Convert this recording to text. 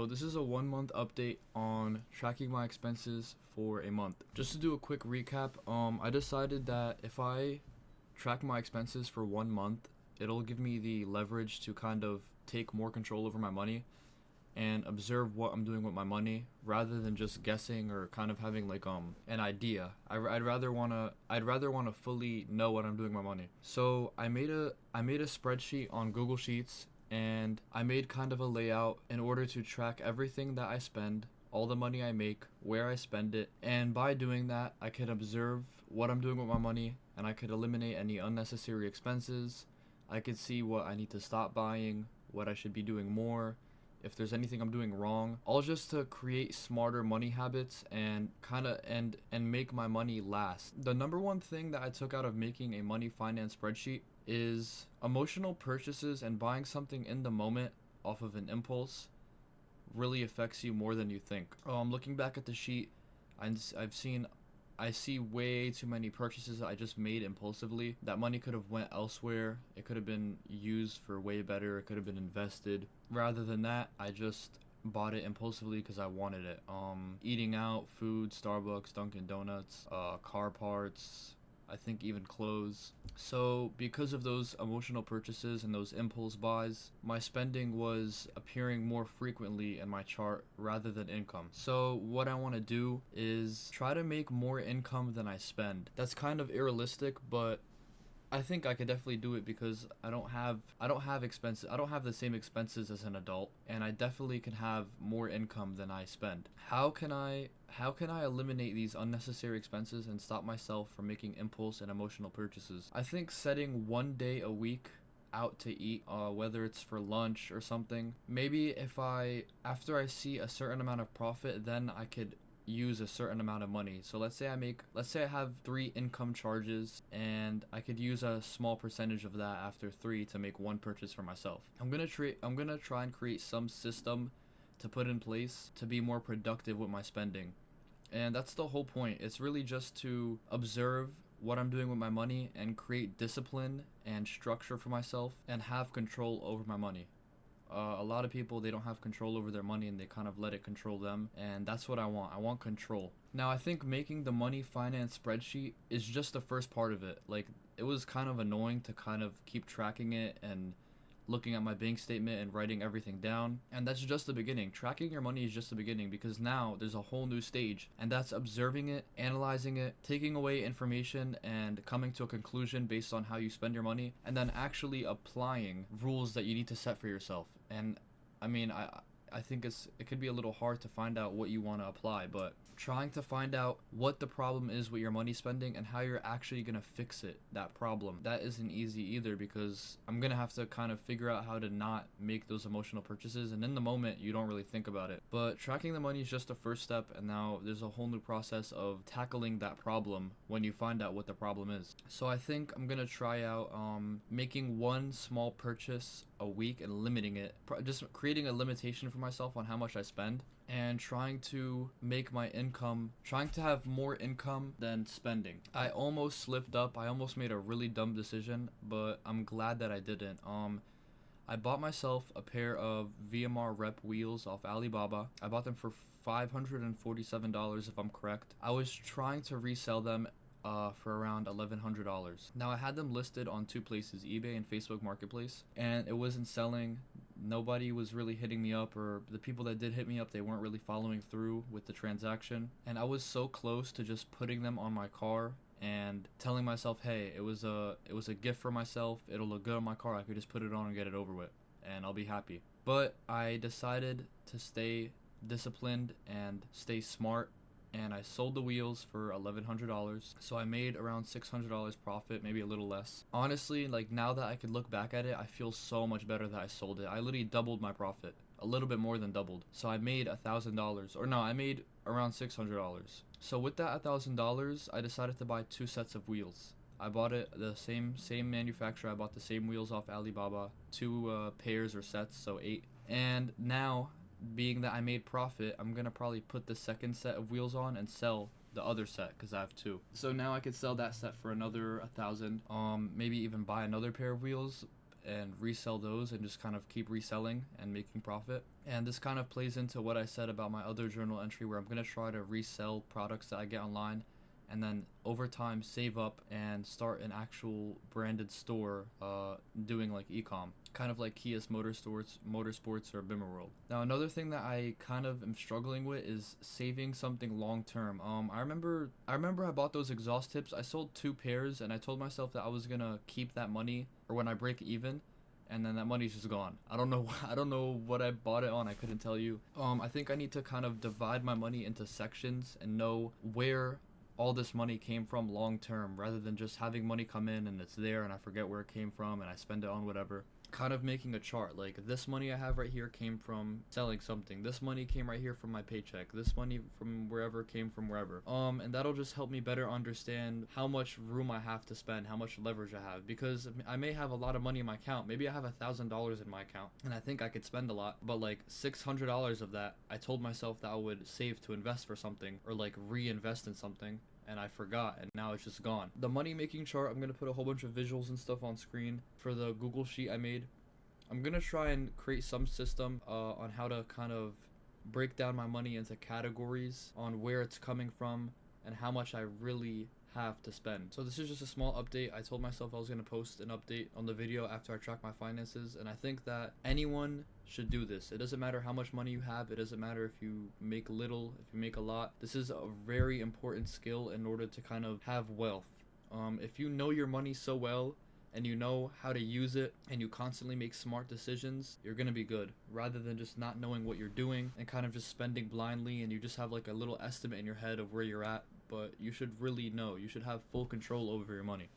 So this is a 1 month update on tracking my expenses for a month. Just to do a quick recap, I decided that if I track my expenses for 1 month, it'll give me the leverage to kind of take more control over my money and observe what I'm doing with my money rather than just guessing or kind of having like an idea. I'd rather wanna fully know what I'm doing with my money. So I made a spreadsheet on Google Sheets, and I made kind of a layout in order to track everything that I spend, all the money I make, where I spend it, and by doing that, I can observe what I'm doing with my money and I could eliminate any unnecessary expenses. I could see what I need to stop buying, what I should be doing more, if there's anything I'm doing wrong, all just to create smarter money habits and kind of and make my money last. The number one thing that I took out of making a money finance spreadsheet is emotional purchases and buying something in the moment off of an impulse really affects you more than you think. Looking back at the sheet, I see way too many purchases that I just made impulsively. That money could have went elsewhere. It could have been used for way better. It could have been invested. Rather than that, I just bought it impulsively because I wanted it. Eating out, food, Starbucks, Dunkin' Donuts, car parts, I think even clothes. So because of those emotional purchases and those impulse buys, my spending was appearing more frequently in my chart rather than income. So what I want to do is try to make more income than I spend. That's kind of unrealistic, but I think I could definitely do it because I don't have expenses. I don't have the same expenses as an adult, and I definitely can have more income than I spend. How can I eliminate these unnecessary expenses and stop myself from making impulse and emotional purchases? I think setting 1 day a week out to eat, whether it's for lunch or something. Maybe if after I see a certain amount of profit, then I could use a certain amount of money. So let's say I have 3 income charges and I could use a small percentage of that after 3 to make one purchase for myself. I'm going to try and create some system to put in place to be more productive with my spending. And that's the whole point. It's really just to observe what I'm doing with my money and create discipline and structure for myself and have control over my money. A lot of people, they don't have control over their money and they kind of let it control them, and that's what I want. I want control. Now I think making the money finance spreadsheet is just the first part of it. Like, it was kind of annoying to kind of keep tracking it and looking at my bank statement and writing everything down, and that's just the beginning. Tracking your money is just the beginning, because now there's a whole new stage, and that's observing it, analyzing it, taking away information and coming to a conclusion based on how you spend your money, and then actually applying rules that you need to set for yourself. And I mean, I think it could be a little hard to find out what you want to apply, but trying to find out what the problem is with your money spending and how you're actually going to fix that problem, that isn't easy either, because I'm going to have to kind of figure out how to not make those emotional purchases, and in the moment you don't really think about it. But tracking the money is just the first step, and now there's a whole new process of tackling that problem when you find out what the problem is. So I think I'm going to try out making one small purchase a week and limiting it, just creating a limitation for myself on how much I spend, and trying to have more income than spending. I almost slipped up. I almost made a really dumb decision, but I'm glad that I didn't. I bought myself a pair of VMR rep wheels off Alibaba. I bought them for $547 if I'm correct. I was trying to resell them for around $1,100. Now I had them listed on 2 places, eBay and Facebook Marketplace, and it wasn't selling. Nobody was really hitting me up, or the people that did hit me up, they weren't really following through with the transaction. And I was so close to just putting them on my car and telling myself, hey, it was a gift for myself. It'll look good on my car. I could just put it on and get it over with, and I'll be happy. But I decided to stay disciplined and stay smart, and I sold the wheels for $1,100. So I made around $600 profit, maybe a little less. Honestly, like, now that I could look back at it, I feel so much better that I sold it. I literally doubled my profit, a little bit more than doubled. So I made $1,000, or no, I made around $600. So with that $1,000, I decided to buy 2 sets of wheels. I bought it the same manufacturer. I bought the same wheels off Alibaba, 2 pairs or sets, so 8. And now, being that I made profit, I'm gonna probably put the second set of wheels on and sell the other set because I have 2. So now I could sell that set for another 1,000. Maybe even buy another pair of wheels and resell those and just kind of keep reselling and making profit. And this kind of plays into what I said about my other journal entry, where I'm going to try to resell products that I get online and then over time save up and start an actual branded store doing like e-com, kind of like Kia's Motorsports or Bimmer World. Now another thing that I kind of am struggling with is saving something long term. I remember I bought those exhaust tips. I sold 2 pairs and I told myself that I was gonna keep that money or when I break even, and then that money's just gone. I don't know what I bought it on. I couldn't tell you. I think I need to kind of divide my money into sections and know where all this money came from long term, rather than just having money come in and it's there and I forget where it came from and I spend it on whatever. Kind of making a chart, like this money I have right here came from selling something, this money came right here from my paycheck, this money from wherever came from wherever. And that'll just help me better understand how much room I have to spend, how much leverage I have, because I may have a lot of money in my account. Maybe I have $1,000 in my account and I think I could spend a lot, but like $600 of that I told myself that I would save to invest for something or like reinvest in something, and I forgot, and now it's just gone. The money making chart, I'm gonna put a whole bunch of visuals and stuff on screen for the Google sheet I made. I'm gonna try and create some system on how to kind of break down my money into categories on where it's coming from and how much I really have to spend. So this is just a small update. I told myself I was going to post an update on the video after I track my finances, and I think that anyone should do this. It doesn't matter how much money you have. It doesn't matter if you make little, if you make a lot. This is a very important skill in order to kind of have wealth. If you know your money so well and you know how to use it and you constantly make smart decisions, you're gonna be good, rather than just not knowing what you're doing and kind of just spending blindly and you just have like a little estimate in your head of where you're at. But you should really know. You should have full control over your money.